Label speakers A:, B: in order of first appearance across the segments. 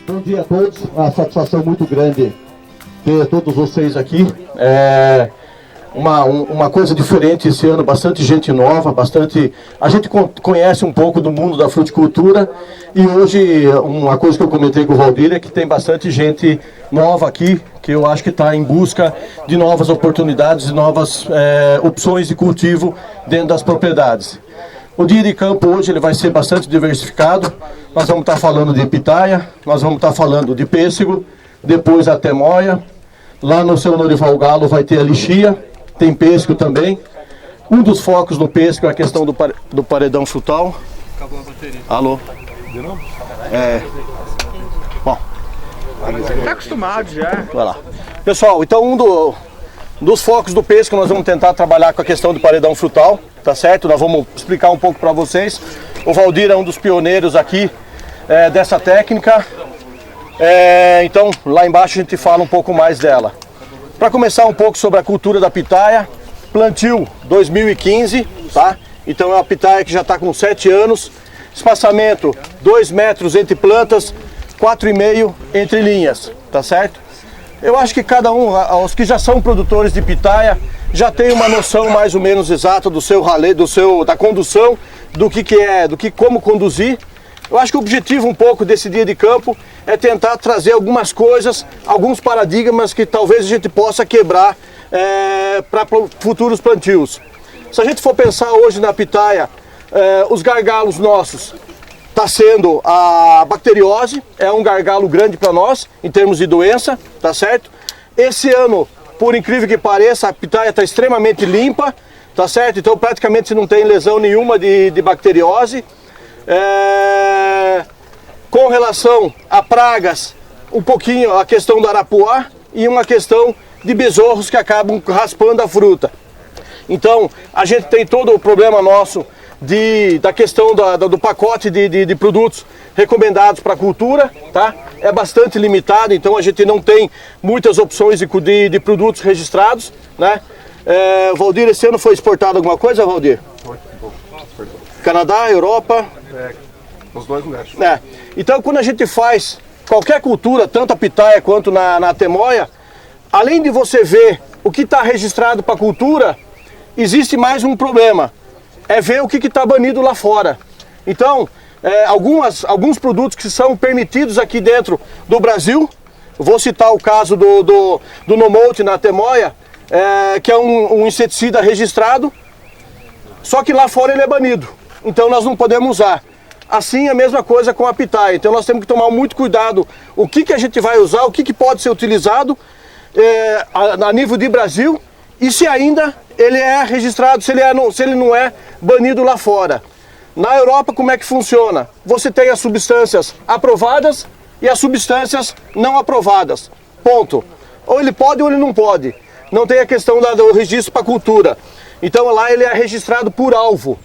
A: Bom dia a todos, uma satisfação muito grande ter todos vocês aqui. Uma coisa diferente esse ano, bastante gente nova, a gente conhece um pouco do mundo da fruticultura e hoje uma coisa que eu comentei com o Valdir é que tem bastante gente nova aqui, que eu acho que está em busca de novas oportunidades, de novas opções de cultivo dentro das propriedades. O dia de campo hoje ele vai ser bastante diversificado. Nós vamos estar falando de pitaia, nós vamos estar falando de pêssego, depois a temoia. Lá no seu Norival Galo vai ter a lixia, tem pêssego também. Um dos focos no pêssego é a questão do paredão frutal. Acabou a bateria. Alô? De novo? Bom.
B: Tá acostumado já.
A: Vai lá. Pessoal, então dos focos do pêssego nós vamos tentar trabalhar com a questão do paredão frutal, tá certo? Nós vamos explicar um pouco para vocês. O Valdir é um dos pioneiros aqui dessa técnica. Então lá embaixo a gente fala um pouco mais dela. Para começar um pouco sobre a cultura da pitaia, plantio 2015, tá? Então é uma pitaia que já está com 7 anos, espaçamento 2 metros entre plantas, 4,5 entre linhas, tá certo? Eu acho que cada um, os que já são produtores de pitaia, já tem uma noção mais ou menos exata do seu ralé, da condução, como conduzir. Eu acho que o objetivo um pouco desse dia de campo é tentar trazer algumas coisas, alguns paradigmas que talvez a gente possa quebrar para futuros plantios. Se a gente for pensar hoje na pitaia, os gargalos nossos, está sendo a bacteriose, é um gargalo grande para nós, em termos de doença, tá certo? Esse ano, por incrível que pareça, a pitaia está extremamente limpa, tá certo? Então praticamente não tem lesão nenhuma de bacteriose. Com relação a pragas, um pouquinho a questão do arapuá e uma questão de besouros que acabam raspando a fruta. Então a gente tem todo o problema nosso da questão do pacote de produtos recomendados para a cultura, tá? É bastante limitado, então a gente não tem muitas opções de produtos registrados, né? Valdir, esse ano foi exportado alguma coisa, Valdir? Foi. Canadá, Europa?
B: Os dois lugares.
A: Então quando a gente faz qualquer cultura, tanto a pitaia quanto na temoia, além de você ver o que está registrado para a cultura, existe mais um problema. É ver o que está banido lá fora. Então, alguns produtos que são permitidos aqui dentro do Brasil, vou citar o caso do Nomote na temoia, que é um inseticida registrado, só que lá fora ele é banido. Então nós não podemos usar. Assim a mesma coisa com a pitaia. Então nós temos que tomar muito cuidado o que a gente vai usar, o que pode ser utilizado a nível de Brasil e se ainda ele é registrado, se ele não é banido lá fora. Na Europa, como é que funciona? Você tem as substâncias aprovadas e as substâncias não aprovadas. Ponto. Ou ele pode ou ele não pode. Não tem a questão do registro para cultura. Então lá ele é registrado por alvo.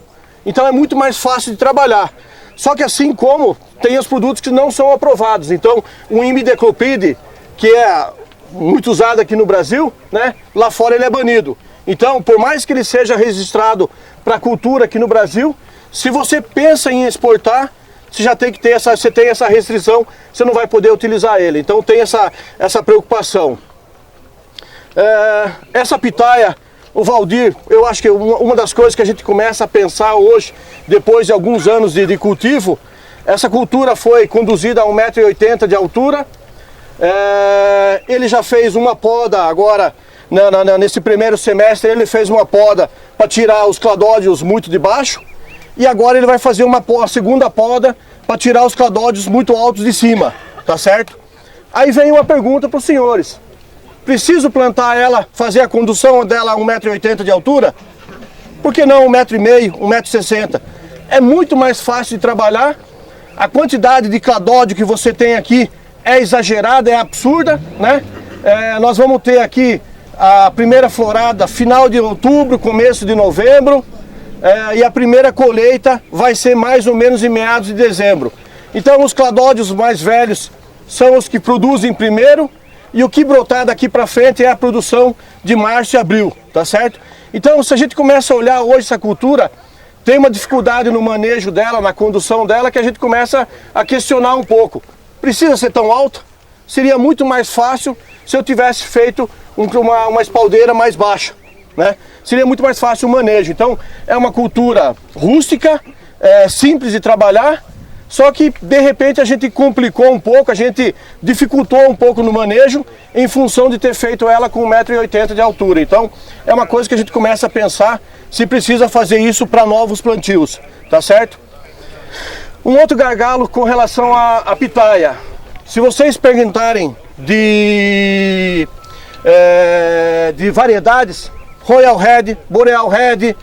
A: Então é muito mais fácil de trabalhar. Só que assim como tem os produtos que não são aprovados. Então o imidacloprid, que é muito usado aqui no Brasil, né? Lá fora ele é banido. Então, por mais que ele seja registrado para cultura aqui no Brasil, se você pensa em exportar, você já tem que ter você tem essa restrição, você não vai poder utilizar ele. Então tem essa preocupação. Essa pitaia, o Valdir, eu acho que uma das coisas que a gente começa a pensar hoje, depois de alguns anos de cultivo, essa cultura foi conduzida a 1,80 m de altura. Ele já fez uma poda agora, nesse primeiro semestre ele fez uma poda para tirar os cladódios muito de baixo e agora ele vai fazer a segunda poda para tirar os cladódios muito altos de cima, tá certo? Aí vem uma pergunta para os senhores: preciso plantar ela, fazer a condução dela a 1,80 m de altura? Por que não 1,5 m, 1,60 m? É muito mais fácil de trabalhar, a quantidade de cladódio que você tem aqui é exagerada, é absurda, né? Nós vamos ter aqui a primeira florada final de outubro, começo de novembro, e a primeira colheita vai ser mais ou menos em meados de dezembro. Então os cladódios mais velhos são os que produzem primeiro, e o que brotar daqui para frente é a produção de março e abril, tá certo? Então se a gente começa a olhar hoje essa cultura, tem uma dificuldade no manejo dela, na condução dela, que a gente começa a questionar um pouco. Precisa ser tão alta? Seria muito mais fácil se eu tivesse feito uma espaldeira mais baixa, né? Seria muito mais fácil o manejo. Então, é uma cultura rústica, simples de trabalhar, só que de repente a gente complicou um pouco, a gente dificultou um pouco no manejo em função de ter feito ela com 1,80 m de altura. Então é uma coisa que a gente começa a pensar se precisa fazer isso para novos plantios, tá certo? Um outro gargalo com relação à pitaia. Se vocês perguntarem de variedades, Royal Red, Boreal Red,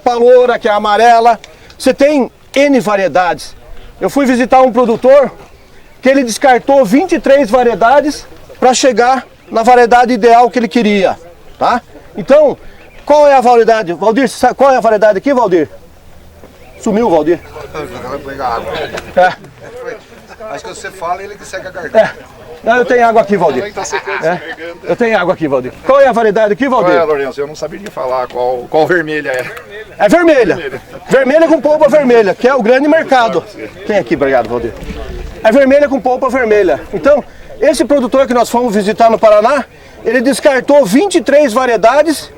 A: Paloura, que é a amarela, você tem N variedades. Eu fui visitar um produtor que ele descartou 23 variedades para chegar na variedade ideal que ele queria, tá? Então, qual é a variedade? Valdir, sabe qual é a variedade aqui, Valdir? Sumiu, Valdir.
B: Acho que você fala e ele que seca a garganta.
A: Não, eu tenho água aqui, Valdir. Eu tenho água aqui, Valdir. Qual é a variedade aqui, Valdir?
B: Qual é, Lourenço? Eu não sabia nem falar qual vermelha é.
A: É vermelha. Vermelha com polpa vermelha, que é o grande mercado. Tem aqui, obrigado, Valdir. É vermelha com polpa vermelha. Então, esse produtor que nós fomos visitar no Paraná, ele descartou 23 variedades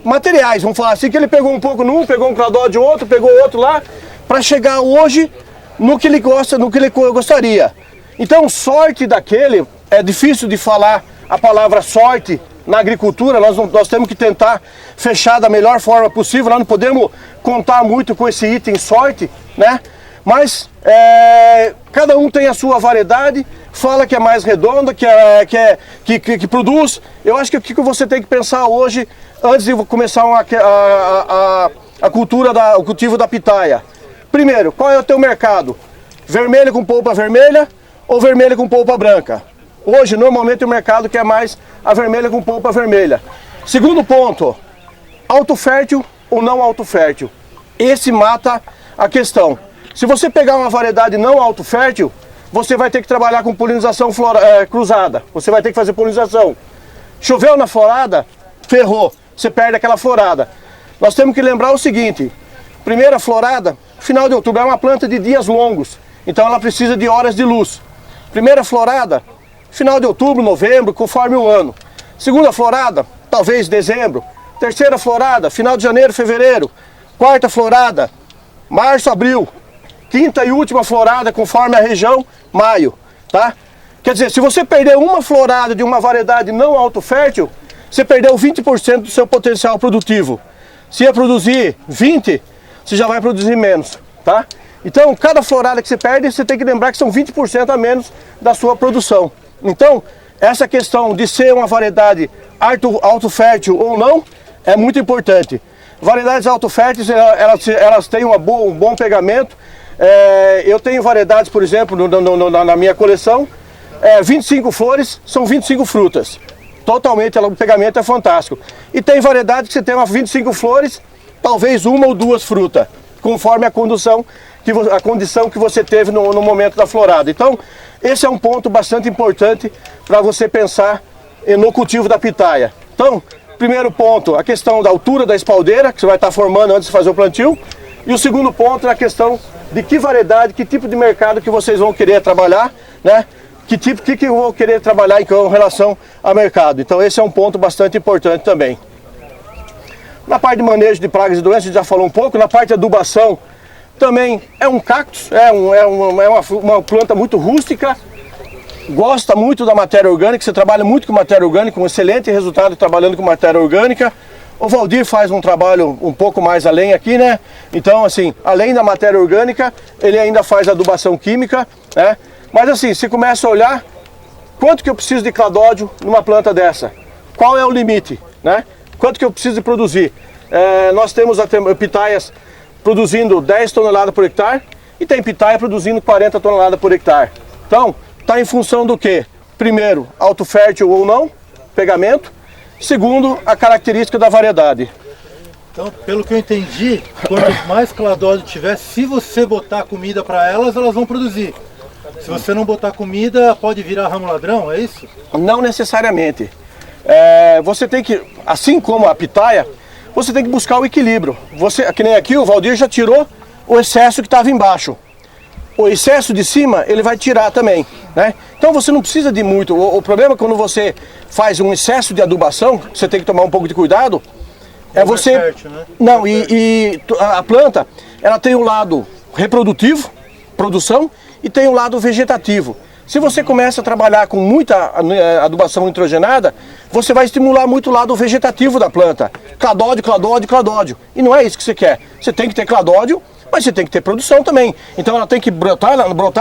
A: materiais. Vamos falar assim, que ele pegou um pouco num, pegou um cladó de outro, pegou outro lá, para chegar hoje no que ele gosta, no que ele gostaria. Então, sorte daquele, é difícil de falar a palavra sorte na agricultura, nós temos que tentar fechar da melhor forma possível, nós não podemos contar muito com esse item sorte, né? Mas cada um tem a sua variedade, fala que é mais redonda, que produz. Eu acho que o que você tem que pensar hoje, antes de começar a cultura, o cultivo da pitaia. Primeiro, qual é o teu mercado? Vermelho com polpa vermelha ou vermelha com polpa branca? Hoje, normalmente, o mercado quer mais a vermelha com polpa vermelha. Segundo ponto, alto fértil ou não alto fértil? Esse mata a questão. Se você pegar uma variedade não alto fértil, você vai ter que trabalhar com polinização cruzada. Você vai ter que fazer polinização. Choveu na florada, ferrou. Você perde aquela florada. Nós temos que lembrar o seguinte. Primeira florada, final de outubro, é uma planta de dias longos. Então ela precisa de horas de luz. Primeira florada, final de outubro, novembro, conforme o ano. Segunda florada, talvez dezembro. Terceira florada, final de janeiro, fevereiro. Quarta florada, março, abril. Quinta e última florada, conforme a região, maio, tá? Quer dizer, se você perder uma florada de uma variedade não alto fértil, você perdeu 20% do seu potencial produtivo. Se ia produzir 20, você já vai produzir menos, tá? Então, cada florada que você perde, você tem que lembrar que são 20% a menos da sua produção. Então, essa questão de ser uma variedade alto fértil ou não, é muito importante. Variedades alto férteis, elas têm um bom pegamento. Eu tenho variedades, por exemplo, na minha coleção, 25 flores, são 25 frutas. Totalmente, o pegamento é fantástico. E tem variedades que você tem 25 flores, talvez uma ou duas frutas, conforme a condição que você teve no momento da florada. Então, esse é um ponto bastante importante para você pensar no cultivo da pitaia. Então, primeiro ponto, a questão da altura da espaldeira, que você vai estar formando antes de fazer o plantio. E o segundo ponto é a questão de que variedade, que tipo de mercado que vocês vão querer trabalhar, né? Que eu vou querer trabalhar em relação ao mercado. Então esse é um ponto bastante importante também. Na parte de manejo de pragas e doenças, a gente já falou um pouco. Na parte de adubação, também é um cactus, uma planta muito rústica, gosta muito da matéria orgânica, você trabalha muito com matéria orgânica, um excelente resultado trabalhando com matéria orgânica. O Valdir faz um trabalho um pouco mais além aqui, né? Então, assim, além da matéria orgânica, ele ainda faz adubação química, né? Mas assim, você começa a olhar quanto que eu preciso de cladódio numa planta dessa. Qual é o limite, né? Quanto que eu preciso de produzir. Nós temos pitaias produzindo 10 toneladas por hectare e tem pitaia produzindo 40 toneladas por hectare. Então, está em função do quê? Primeiro, alto fértil ou não, pegamento. Segundo, a característica da variedade.
C: Então, pelo que eu entendi, quanto mais cladódio tiver, se você botar comida para elas, elas vão produzir. Se você não botar comida, pode virar ramo ladrão, é isso?
A: Não necessariamente. Você tem que, assim como a pitaia, você tem que buscar o equilíbrio. Que nem aqui, o Valdir já tirou o excesso que estava embaixo. O excesso de cima, ele vai tirar também. né? Então você não precisa de muito. O problema é quando você faz um excesso de adubação, você tem que tomar um pouco de cuidado, é você...
C: fértil, né?
A: Não, e a planta, ela tem um lado reprodutivo, produção, e tem um lado vegetativo. Se você começa a trabalhar com muita adubação nitrogenada, você vai estimular muito o lado vegetativo da planta. Cladódio, cladódio, cladódio. E não é isso que você quer. Você tem que ter cladódio, mas você tem que ter produção também. Então ela tem que brotar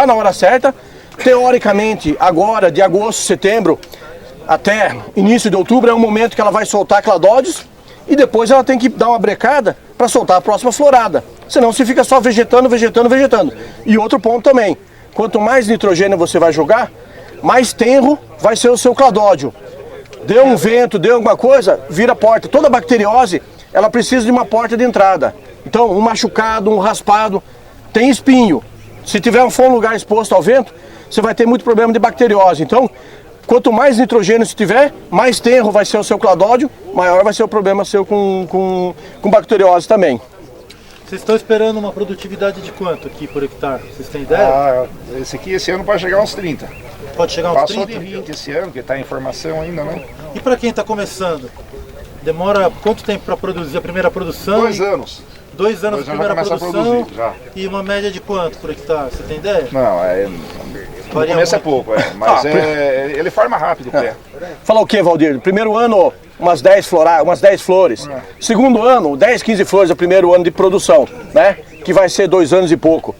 A: na hora certa. Teoricamente, agora, de agosto, setembro, até início de outubro, é o momento que ela vai soltar cladódios. E depois ela tem que dar uma brecada para soltar a próxima florada. Senão você fica só vegetando, vegetando, vegetando. E outro ponto também. Quanto mais nitrogênio você vai jogar, mais tenro vai ser o seu cladódio. Deu um vento, deu alguma coisa, vira porta. Toda bacteriose, ela precisa de uma porta de entrada. Então, um machucado, um raspado, tem espinho. Se for um lugar exposto ao vento, você vai ter muito problema de bacteriose. Então, quanto mais nitrogênio você tiver, mais tenro vai ser o seu cladódio, maior vai ser o problema seu com bacteriose também.
C: Vocês estão esperando uma produtividade de quanto aqui por hectare? Vocês têm ideia?
B: Esse ano pode chegar uns 30.
C: Pode chegar uns
B: Passou
C: 30?
B: de 20 esse ano, porque está em formação ainda, né?
C: E para quem está começando? Demora quanto tempo para produzir a primeira produção?
B: 2 anos.
C: 2 anos de primeira
B: começa a
C: produção
B: produzir, já.
C: E uma média de quanto por hectare? Você tem ideia?
B: Não, no começo é pouco, mas ele forma rápido o pé.
A: Fala o que, Valdir? Primeiro ano, umas 10 flores. Segundo ano, 10, 15 flores é o primeiro ano de produção, né? Que vai ser 2 anos e pouco.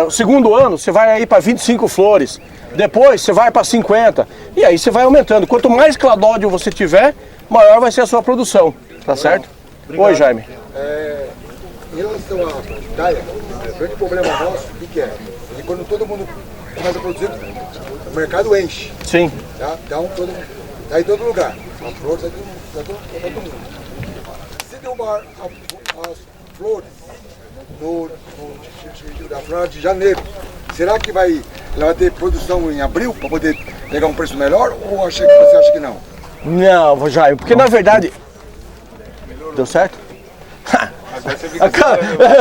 A: O segundo ano, você vai aí para 25 flores. Depois, você vai para 50. E aí você vai aumentando. Quanto mais cladódio você tiver, maior vai ser a sua produção. Tá certo? Obrigado. Oi, Jaime.
D: Em relação à pitaia, o grande problema nosso, o que é? É quando todo mundo começa a produzir, o mercado enche.
A: Sim.
D: Tá? Então, tá em todo lugar. A flor tá todo mundo. Se derrubar as flores da flor de janeiro, será que ela vai ter produção em abril para poder pegar um preço melhor? Ou você acha que não?
A: Não, Jaime, porque na verdade... Deu certo?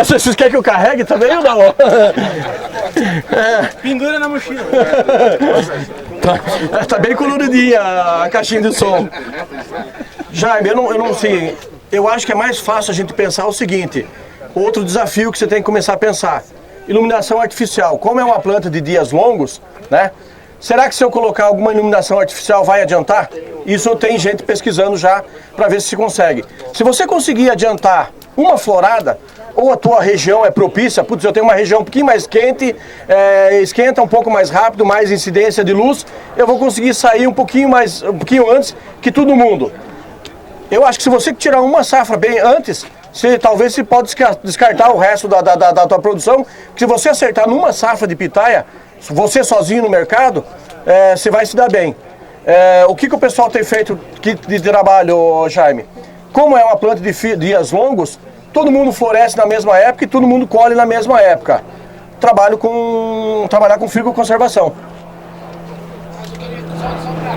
A: Vocês querem que eu carregue também ou não?
C: Pendura na mochila.
A: Tá bem coloridinha a caixinha de som. Jaime, eu não sei. Eu acho que é mais fácil a gente pensar o seguinte. Outro desafio que você tem que começar a pensar. Iluminação artificial. Como é uma planta de dias longos, né? Será que se eu colocar alguma iluminação artificial vai adiantar? Isso tem gente pesquisando já para ver se consegue. Se você conseguir adiantar uma florada, ou a tua região é propícia, putz, eu tenho uma região um pouquinho mais quente, esquenta um pouco mais rápido, mais incidência de luz, eu vou conseguir sair um pouquinho antes que todo mundo. Eu acho que se você tirar uma safra bem antes, talvez você pode descartar o resto da tua produção, porque se você acertar numa safra de pitaia, você sozinho no mercado, você vai se dar bem. O que o pessoal tem feito de trabalho, Jaime? Como é uma planta de dias longos, todo mundo floresce na mesma época e todo mundo colhe na mesma época. Trabalhar com figroconservação.
E: Só pra,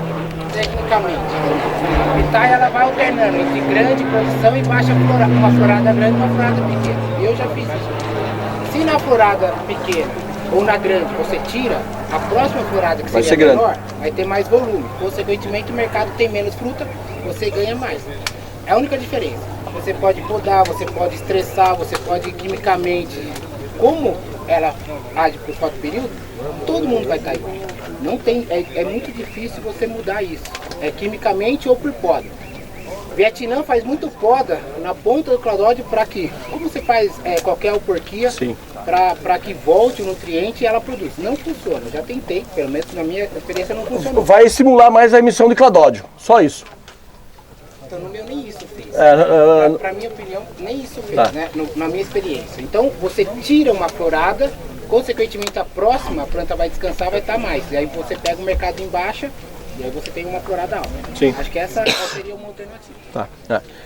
E: tecnicamente, a pitaia ela vai alternando entre grande produção e baixa uma florada grande e uma florada pequena. Eu já fiz isso. Se na florada pequena ou na grande você tira, a próxima florada que seria menor vai ter mais volume. Consequentemente o mercado tem menos fruta, você ganha mais. É a única diferença. Você pode podar, você pode estressar, você pode quimicamente. Como ela age por foto período, todo mundo vai estar igual. Não tem, é muito difícil você mudar isso. É quimicamente ou por poda. Vietnã faz muito poda na ponta do cladódio para que, como você faz qualquer alporquia, para que volte o nutriente e ela produz. Não funciona, eu já tentei, pelo menos na minha experiência não funcionou.
A: Vai estimular mais a emissão de cladódio, só isso.
E: Então no meu nem isso fez. Para minha opinião, nem isso fez, né? Na minha experiência. Então você tira uma florada, consequentemente a próxima a planta vai descansar, vai estar mais. E aí você pega o mercado em baixa e aí você tem uma florada alta.
A: Sim.
E: Acho que essa seria uma alternativa.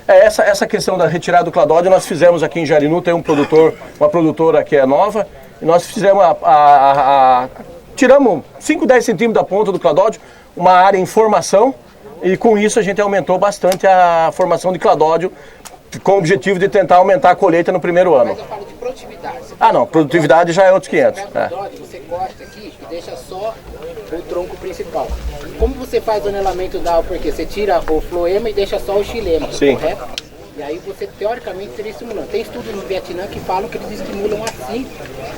A: Essa questão da retirada do cladódio nós fizemos aqui em Jarinu, tem uma produtora que é nova, e nós fizemos tiramos 5, 10 centímetros da ponta do cladódio, uma área em formação, e com isso a gente aumentou bastante a formação de cladódio, com o objetivo de tentar aumentar a colheita no primeiro ano.
E: Mas eu falo de produtividade.
A: Não, produtividade já é outros 500.
E: Você pega o cladódio, você corta aqui e deixa só o tronco principal. Como você faz o anelamento da porque você tira o floema e deixa só o xilema,
A: Sim.
E: correto? E aí você teoricamente seria estimulando. Tem estudos no Vietnã que falam que eles estimulam assim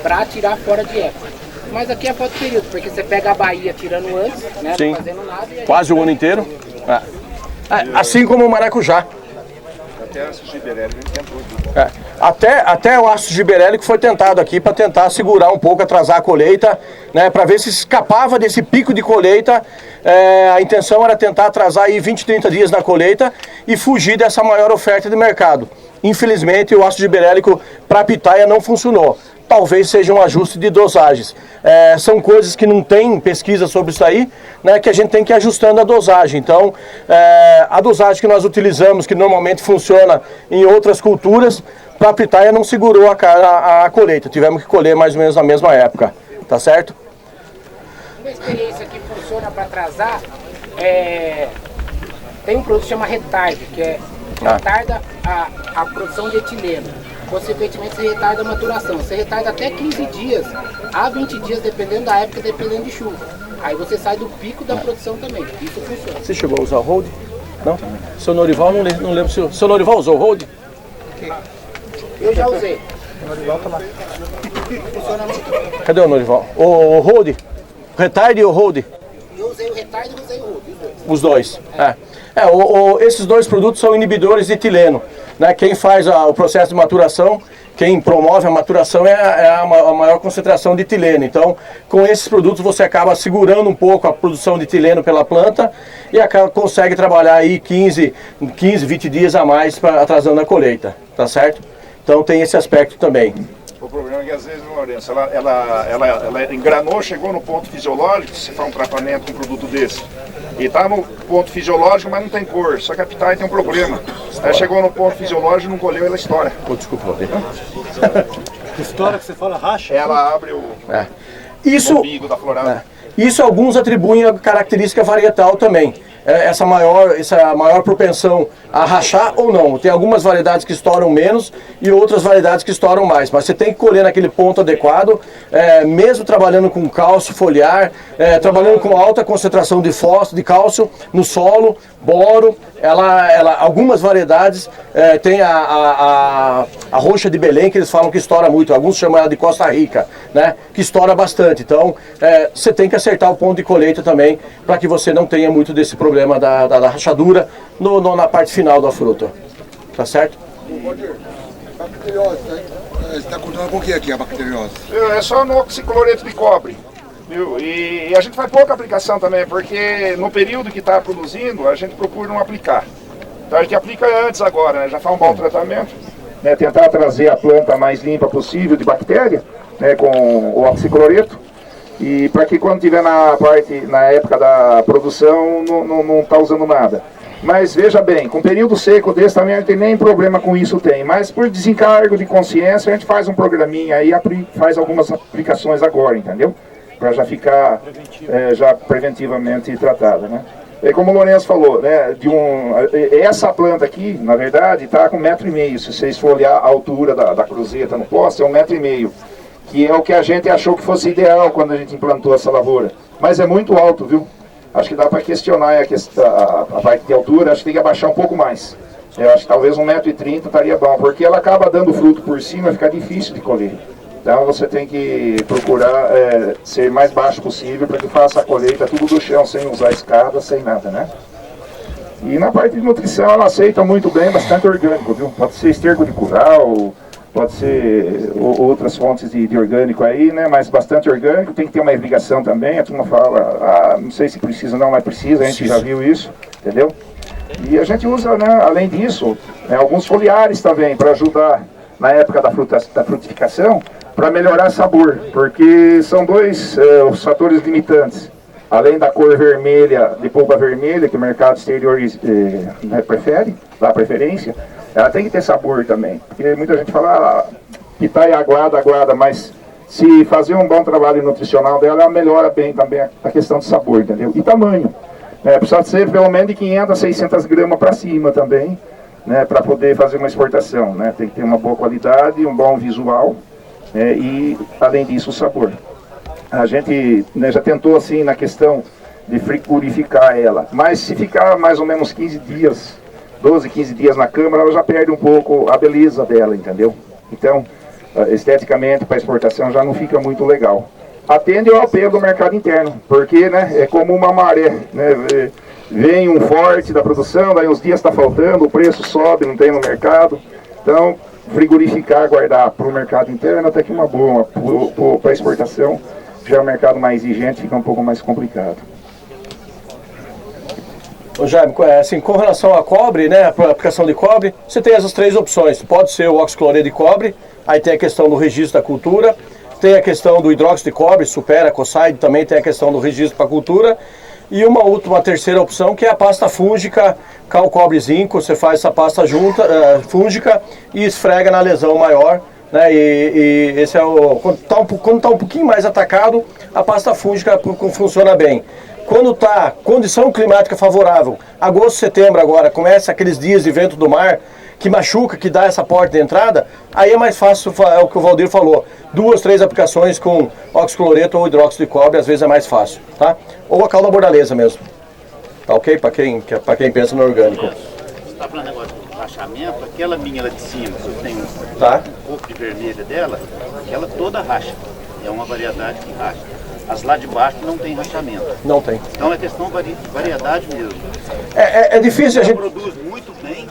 E: para tirar fora de época. Mas aqui é foto período, porque você pega a Bahia tirando antes, né?
A: Sim.
E: Não fazendo nada. E aí
A: Quase o ano inteiro. Assim como o maracujá.
B: Até essa giberela ele tentou.
A: Até o ácido gibberellico foi tentado aqui para tentar segurar um pouco, atrasar a colheita, né, para ver se escapava desse pico de colheita. A intenção era tentar atrasar aí 20, 30 dias na colheita e fugir dessa maior oferta de mercado. Infelizmente, o ácido gibberellico para a pitaia não funcionou. Talvez seja um ajuste de dosagens. São coisas que não tem pesquisa sobre isso aí, né, que a gente tem que ir ajustando a dosagem. Então, a dosagem que nós utilizamos, que normalmente funciona em outras culturas, para a pitaia não segurou a colheita. Tivemos que colher mais ou menos na mesma época, tá certo?
E: Uma experiência que funciona para atrasar, tem um produto que chama Retard, que retarda a produção de etileno. Consequentemente, você retarda a maturação. Você retarda até 15 dias a 20 dias, dependendo da época, dependendo de chuva. Aí você sai do pico da produção também. Isso funciona.
A: Você chegou a usar o hold? Não? Seu Norival, não lembro se o seu Norival usou o hold?
E: Eu já usei. Funciona muito bem.
A: Cadê o Norival? O hold? O retard e o hold?
E: Eu usei o retard e usei o hold.
A: Os dois. Esses dois produtos são inibidores de etileno. Né? Quem faz o processo de maturação, quem promove a maturação é a maior concentração de etileno. Então, com esses produtos você acaba segurando um pouco a produção de etileno pela planta e consegue trabalhar aí 15, 20 dias a mais atrasando a colheita, tá certo? Então tem esse aspecto também.
B: O problema é que às vezes, Lourenço, ela engranou, chegou no ponto fisiológico, se faz um tratamento com um produto desse. E está no ponto fisiológico, mas não tem cor. Só que a pitaia tem um problema. Aí chegou no ponto fisiológico, não colheu, ela estoura.
A: Desculpa, Valdir.
C: Que história que você fala, racha?
B: Ela abre o umbigo da florada.
A: Isso alguns atribuem a característica varietal também. Essa maior propensão a rachar ou não. Tem algumas variedades que estouram menos e outras variedades que estouram mais. Mas você tem que colher naquele ponto adequado, mesmo trabalhando com cálcio foliar, trabalhando com alta concentração de fósforo, de cálcio no solo, boro. Algumas variedades tem a roxa de Belém, que eles falam que estoura muito. Alguns chamam ela de Costa Rica, né, que estoura bastante. Então, você tem que acertar o ponto de colheita também, para que você não tenha muito desse problema da rachadura na parte final da fruta. Tá certo?
D: Valdir, bacteriose, né? Você está contando com o que aqui a bacteriose?
B: É só no oxicloreto de cobre. Viu? E a gente faz pouca aplicação também, porque no período que está produzindo, a gente procura não aplicar. Então a gente aplica antes agora, né? Já faz um bom tratamento. Né? Tentar trazer a planta mais limpa possível de bactéria, né? Com o oxicloreto. E para que quando tiver na época da produção, não está usando nada. Mas veja bem, com período seco desse também não tem nem problema com isso, mas por desencargo de consciência a gente faz um programinha aí, faz algumas aplicações agora, entendeu? Para já ficar já preventivamente tratada, né? E como o Lourenço falou, né, essa planta aqui, na verdade, está com 1,5 m. Se vocês for olhar a altura da cruzeta no poste, é 1,5 m. Que é o que a gente achou que fosse ideal quando a gente implantou essa lavoura. Mas é muito alto, viu? Acho que dá para questionar a parte de altura, acho que tem que abaixar um pouco mais. Eu acho que talvez 1,30 m estaria bom, porque ela acaba dando fruto por cima, fica difícil de colher. Então você tem que procurar ser mais baixo possível para que faça a colheita tudo do chão, sem usar escada, sem nada, né? E na parte de nutrição ela aceita muito bem, bastante orgânico, viu? Pode ser esterco de curral, pode ser outras fontes de orgânico aí, né? Mas bastante orgânico, tem que ter uma irrigação também. A turma fala, não sei se precisa não, mas precisa, a gente já viu isso, entendeu? E a gente usa, né, além disso, alguns foliares também para ajudar na época da frutificação, para melhorar sabor, porque são dois os fatores limitantes. Além da cor vermelha, de polpa vermelha, que o mercado exterior prefere, dá preferência, ela tem que ter sabor também. Porque muita gente fala, pitaia aguada, mas se fazer um bom trabalho nutricional dela, ela melhora bem também a questão de sabor, entendeu? E tamanho. Precisa ser pelo menos de 500 a 600 gramas para cima também, né, para poder fazer uma exportação, né? Tem que ter uma boa qualidade, um bom visual, e além disso o sabor. a gente, né, já tentou assim na questão de frigorificar ela, mas se ficar mais ou menos 15 dias, 12, 15 dias na câmara, ela já perde um pouco a beleza dela, entendeu? Então, esteticamente, para exportação já não fica muito legal. Atende ao apelo do mercado interno, porque, né, é como uma maré, né, vem um forte da produção, daí uns dias está faltando, o preço sobe, não tem no mercado, então frigorificar, guardar para o mercado interno até que uma boa, para exportação, já é um mercado mais exigente, fica um pouco mais complicado.
A: Ô Jaime, assim, com relação a cobre, né, a aplicação de cobre, você tem essas três opções. Pode ser o oxicloreto de cobre, aí tem a questão do registro da cultura, tem a questão do hidróxido de cobre, Supera, Cosaid, também tem a questão do registro para a cultura, e uma terceira opção que é a pasta fúngica, cal, cobre, zinco, você faz essa pasta fúngica e esfrega na lesão maior, né, e esse é quando está um pouquinho mais atacado, a pasta fúngica funciona bem. Quando está condição climática favorável, agosto, setembro agora, começa aqueles dias de vento do mar, que machuca, que dá essa porta de entrada, aí é mais fácil, é o que o Valdir falou, 2, 3 aplicações com oxicloreto ou hidróxido de cobre, às vezes é mais fácil, tá? Ou a calda bordaleza mesmo, tá ok? Para quem pensa no orgânico.
F: Você está falando negócio de rachamento, aquela minha lá de cima, que eu tenho
A: Tá.
F: um pouco de vermelha dela, aquela toda racha, é uma variedade que racha. As lá de baixo não tem rachamento.
A: Não tem.
F: Então é questão de variedade mesmo.
A: É difícil a
F: Ela
A: gente...
F: produz muito bem,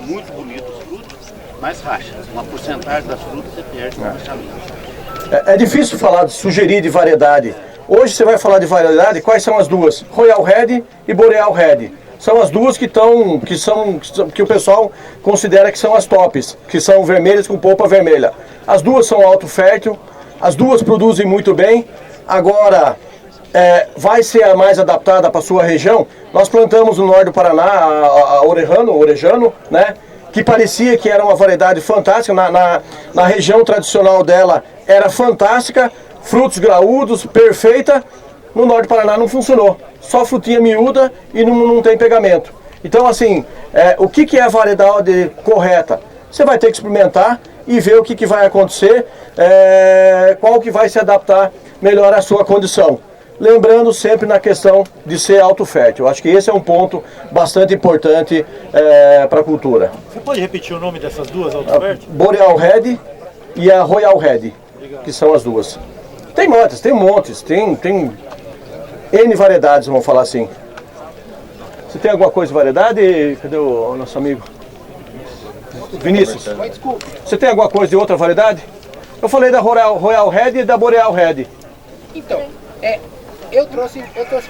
F: muito bonito os frutos, mas racha. Uma porcentagem das frutas você perde no rachamento.
A: É difícil falar, sugerir de variedade. Hoje você vai falar de variedade, quais são as duas? Royal Red e Boreal Red. São as duas que o pessoal considera que são as tops, que são vermelhas com polpa vermelha. As duas são alto fértil, as duas produzem muito bem. Agora, vai ser a mais adaptada para a sua região. Nós plantamos no norte do Paraná a Orejano, né? Que parecia que era uma variedade fantástica, na região tradicional dela era fantástica, frutos graúdos, perfeita. No norte do Paraná não funcionou, só frutinha miúda e não tem pegamento. Então assim, o que é a variedade correta? Você vai ter que experimentar e ver o que vai acontecer, qual que vai se adaptar melhor à sua condição. Lembrando sempre na questão de ser autofértil. Eu acho que esse é um ponto bastante importante para a cultura.
C: Você pode repetir o nome dessas duas autofértil?
A: Boreal Red e a Royal Red, que são as duas. Tem montes, tem N variedades, vamos falar assim. Você tem alguma coisa de variedade? Cadê o nosso amigo? Vinícius, você tem alguma coisa de outra variedade? Eu falei da Royal Red e da Boreal Red.
E: Então, eu trouxe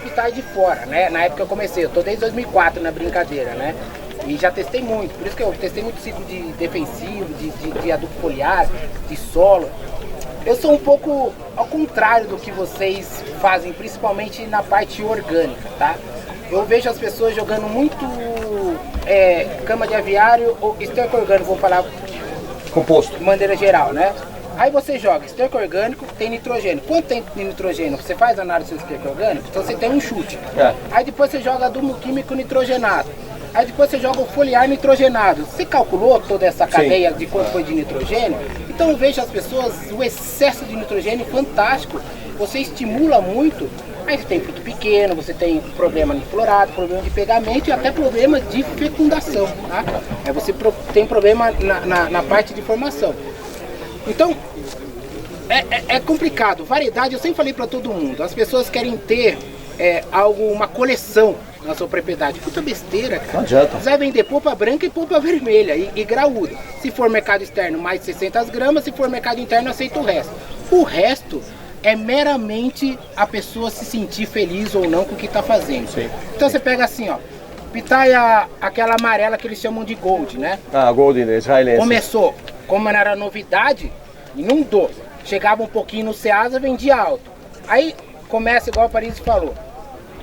E: pitai de fora, né? Na época que eu comecei, eu tô desde 2004 na brincadeira, né? E já testei muito, por isso que eu testei muito ciclo de defensivo, de adubo foliar, de solo. Eu sou um pouco ao contrário do que vocês fazem, principalmente na parte orgânica, tá? Eu vejo as pessoas jogando muito cama de aviário ou esterco orgânico, vou falar
A: Composto.
E: de maneira geral, né? Aí você joga esterco orgânico, tem nitrogênio. Quanto tem de nitrogênio? Você faz análise do esterco orgânico, então você tem um chute. Aí depois você joga adubo químico nitrogenado. Aí depois você joga o foliar nitrogenado. Você calculou toda essa cadeia de quanto foi de nitrogênio? Então eu vejo as pessoas, o excesso de nitrogênio fantástico. Você estimula muito, aí você tem fruto pequeno, você tem problema de florado, problema de pegamento e até problema de fecundação. Tá? Aí você tem problema na parte de formação. Então, é complicado. Variedade, eu sempre falei para todo mundo, as pessoas querem ter uma coleção na sua propriedade. Puta besteira, cara.
A: Não adianta.
E: Você vai vender polpa branca e polpa vermelha e graúda. Se for mercado externo, mais de 600 gramas. Se for mercado interno, aceita o resto. O resto é meramente a pessoa se sentir feliz ou não com o que está fazendo.
A: Sim.
E: Então você pega assim, ó. Pitaia, aquela amarela que eles chamam de gold, né?
A: Ah, Golden, israelense.
E: Começou, como era novidade, inundou. Chegava um pouquinho no Ceasa, vendia alto. Aí começa, igual o Paris falou.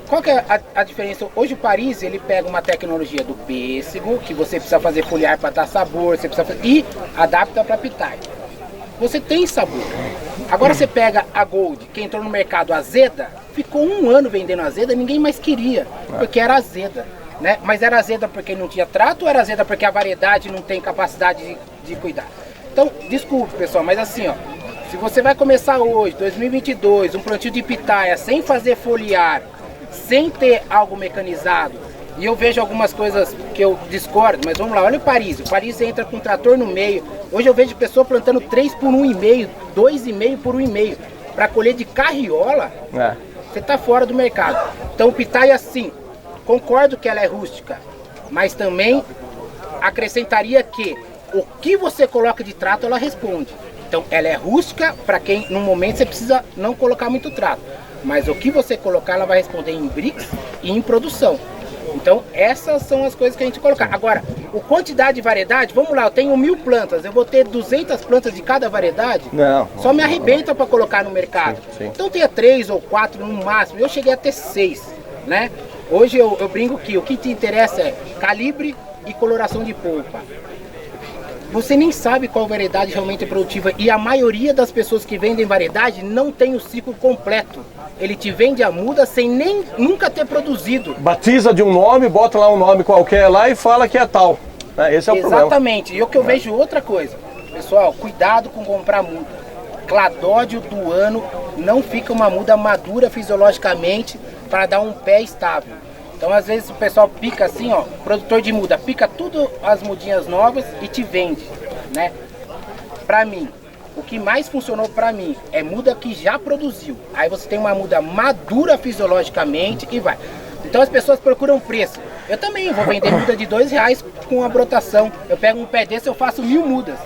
E: Qual que é a diferença? Hoje o Paris, ele pega uma tecnologia do pêssego, que você precisa fazer foliar para dar sabor, você precisa fazer, e adapta para pitaia. Você tem sabor. Agora você pega a Gold, que entrou no mercado azeda, ficou 1 ano vendendo azeda, ninguém mais queria, porque era azeda. Né? Mas era azeda porque não tinha trato ou era azeda porque a variedade não tem capacidade de cuidar? Então, desculpe pessoal, mas assim, ó, Se você vai começar hoje, 2022, um plantio de pitaia sem fazer foliar, sem ter algo mecanizado, e eu vejo algumas coisas que eu discordo, mas vamos lá, olha o Paris. O Paris entra com um trator no meio. Hoje eu vejo pessoa plantando 3 por 1,5, 2,5 por 1,5. Para colher de carriola, você tá fora do mercado. Então o pitaia, sim, concordo que ela é rústica, mas também acrescentaria que o que você coloca de trato, ela responde. Então ela é rústica para quem, no momento, você precisa não colocar muito trato. Mas o que você colocar, ela vai responder em bricks e em produção. Então essas são as coisas que a gente colocar. Agora, o quantidade de variedade, vamos lá, eu tenho 1000 plantas, eu vou ter 200 plantas de cada variedade?
A: Não.
E: Só me arrebenta para colocar no mercado.
A: Sim.
E: Então tenha 3 ou 4 no máximo, eu cheguei a ter 6, né? Hoje eu brinco que o que te interessa é calibre e coloração de polpa. Você nem sabe qual variedade realmente é produtiva e a maioria das pessoas que vendem variedade não tem o ciclo completo. Ele te vende a muda sem nem nunca ter produzido.
A: Batiza de um nome, bota lá um nome qualquer lá e fala que é tal. Esse é o problema.
E: Exatamente. E o que eu vejo outra coisa. Pessoal, cuidado com comprar muda. Cladódio do ano não fica uma muda madura fisiologicamente para dar um pé estável. Então às vezes o pessoal pica assim, ó, produtor de muda, pica tudo as mudinhas novas e te vende, né? Pra mim, o que mais funcionou pra mim é muda que já produziu. Aí você tem uma muda madura fisiologicamente e vai. Então as pessoas procuram preço. Eu também vou vender muda de R$2 com a brotação. Eu pego um pé desse, eu faço 1000 mudas.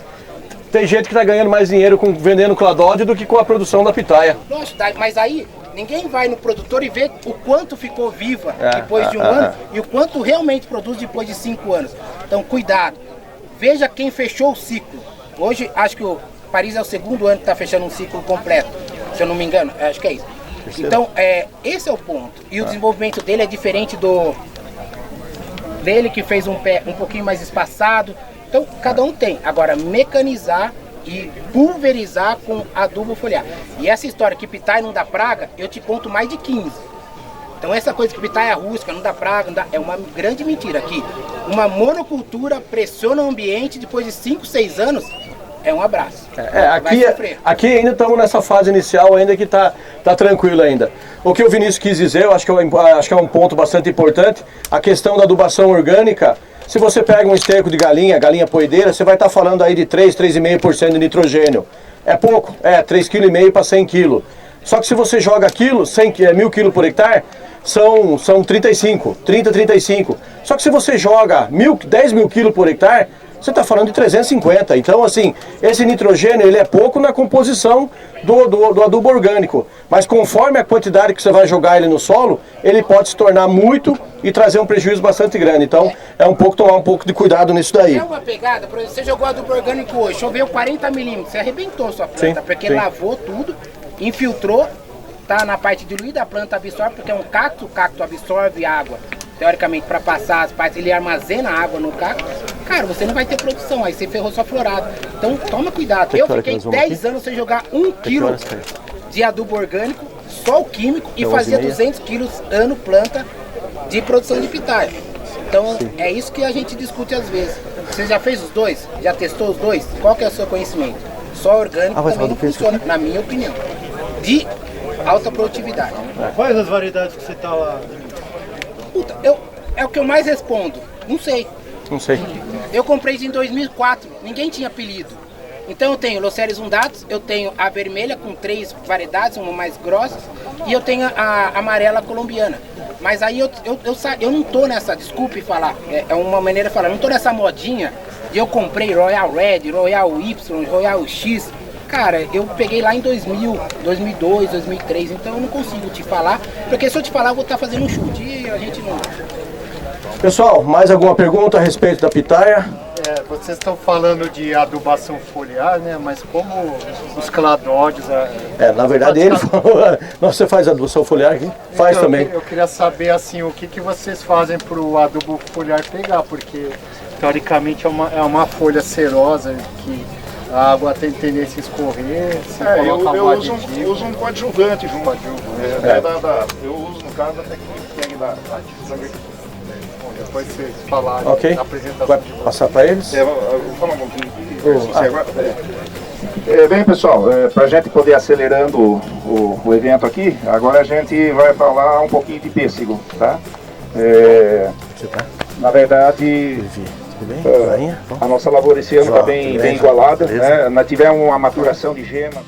A: Tem gente que tá ganhando mais dinheiro vendendo cladódio do que com a produção da pitaia.
E: Lógico, mas aí ninguém vai no produtor e vê o quanto ficou viva depois de um ano e o quanto realmente produz depois de 5 anos. Então cuidado, veja quem fechou o ciclo. Hoje acho que o Paris é o segundo ano que está fechando um ciclo completo, se eu não me engano, acho que é isso. Então esse é o ponto. E o desenvolvimento dele é diferente dele que fez um pé um pouquinho mais espaçado. Então cada um tem. Agora mecanizar e pulverizar com adubo foliar. E essa história que pitaia não dá praga, eu te conto mais de 15. Então essa coisa que pitaia rústica, não dá praga, não dá, é uma grande mentira aqui. Uma monocultura pressiona o ambiente, depois de 5, 6 anos, é um abraço.
A: Aqui ainda estamos nessa fase inicial ainda que tá tranquilo ainda. O que o Vinícius quis dizer, eu acho que é um ponto bastante importante, a questão da adubação orgânica. Se você pega um esterco de galinha poedeira, você vai estar falando aí de 3,5% de nitrogênio. É pouco? 3,5 kg para 100 kg. Só que se você joga quilo, 1.000 kg por hectare, são 35. Só que se você joga 10 mil kg por hectare, você está falando de 350. Então, assim, esse nitrogênio ele é pouco na composição do adubo orgânico. Mas conforme a quantidade que você vai jogar ele no solo, ele pode se tornar muito e trazer um prejuízo bastante grande. Então, tomar um pouco de cuidado nisso daí.
E: É uma pegada, por exemplo, você jogou adubo orgânico hoje, choveu 40 milímetros, você arrebentou sua planta, porque lavou tudo, infiltrou, tá na parte diluída, a planta absorve, porque é um cacto, o cacto absorve água. Teoricamente, para passar as partes, ele armazena água no cacto. Cara, você não vai ter produção, aí você ferrou sua florada. Então, toma cuidado. Eu fiquei 10 anos sem jogar 1 kg de adubo orgânico, só o químico, e fazia 200 kg ano planta de produção de pitaia. Então, é isso que a gente discute às vezes. Você já fez os dois? Já testou os dois? Qual que é o seu conhecimento? Só orgânico também não funciona, na minha opinião. De alta produtividade.
C: Quais as variedades que você está lá?
E: Puta, é o que eu mais respondo. Não sei. Eu comprei em 2004, ninguém tinha apelido. Então eu tenho Loceres undatus, eu tenho a vermelha com 3 variedades, uma mais grossa, e eu tenho a amarela colombiana. Mas aí eu não tô nessa, desculpe falar, é uma maneira de falar, não tô nessa modinha de eu comprei Royal Red, Royal Y, Royal X. Cara, eu peguei lá em 2000, 2002, 2003, então eu não consigo te falar, porque se eu te falar eu vou estar fazendo um chute e a gente não...
A: Pessoal, mais alguma pergunta a respeito da pitaia?
G: Vocês estão falando de adubação foliar, né? Mas como os cladódios...
A: Na verdade ele falou, você faz adubação foliar aqui? Faz
G: então,
A: também.
G: Eu queria saber assim, o que vocês fazem para o adubo foliar pegar, porque teoricamente é uma folha cerosa que a água tem tendência a escorrer,
B: eu uso um coadjuvante junto. Eu uso no caso até que pegue da
G: depois vocês falarem
A: da
G: apresentação.
A: Vai passar para eles?
B: Vou falar um pouquinho aqui. Bem, pessoal, para a gente poder acelerando o evento aqui, agora a gente vai falar um pouquinho de pêssego, tá? Na verdade, a nossa lavoura esse ano está bem igualada, né? Nós tivemos uma maturação de gema.